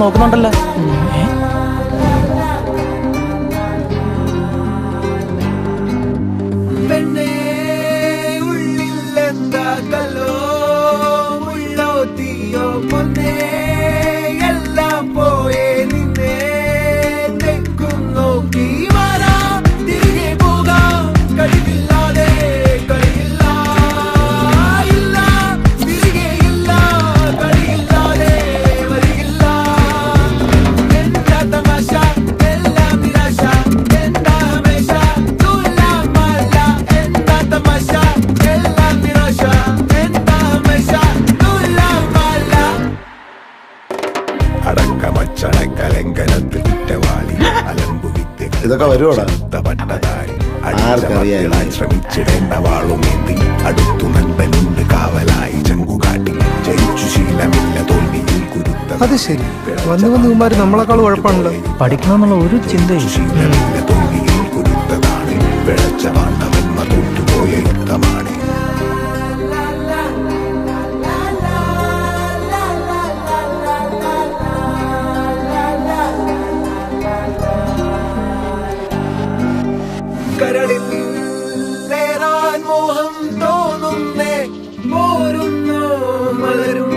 നോക്കുന്നുണ്ടല്ലോ. ഇതൊക്കെ വരുവോടാ? ശ്രമിച്ചിടേണ്ട വാളുമേന്തി അടുത്തു നൻപനുണ്ട് കാവലായി ചങ്കുകാട്ടി ജയിച്ചു ശീലമില്ല തോൽവിയിൽ കുരുത്ത. അത് ശരി, വന്ന് വന്ന് ഇവന്മാര് നമ്മളെക്കാൾ കുഴപ്പമാണല്ലോ. പഠിക്കണമെന്നുള്ള ഒരു ചിന്തയും ശീലമില്ല തോൽവിയിൽ കുരുത്തതാണ് പിഴച്ച പാണ്ഡവന്മ തോറ്റുപോയ യുദ്ധമാണ്. കരളിൽ നേരാൻ മോഹം തോന്നുന്നേ പോരുന്നു മലരും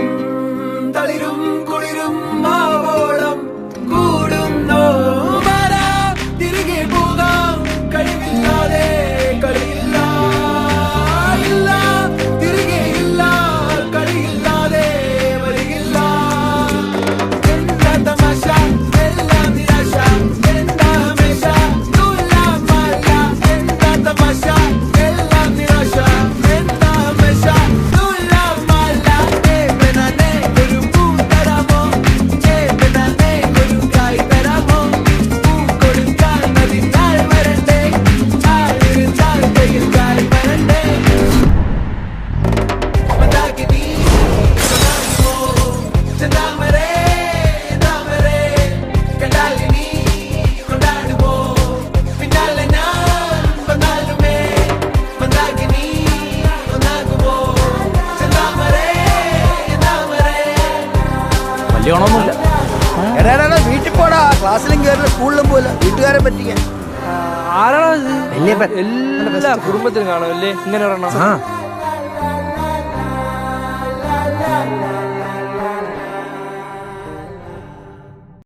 തളിരും കുളിരും മാവോളം കൂടുന്നു. തിരികെ പോകാം കഴിവില്ലാതെ കളിയില്ല, ഇല്ല തിരികെ ഇല്ല കളിയില്ലാതെ വരികില്ല. എന്താ തമാശ എല്ലാം നിരാശ, എന്താ ഹമേശ വലിയണമൊന്നുമില്ല. വീട്ടിൽ പോടാ, ക്ലാസ്സിലും കയറില്ല, സ്കൂളിലും പോയില്ല, വീട്ടുകാരെ പറ്റിക്കാൻ. ആരാണോ എല്ലാ കുടുംബത്തിനും കാണുമല്ലേ ഇങ്ങനെ പറയണം.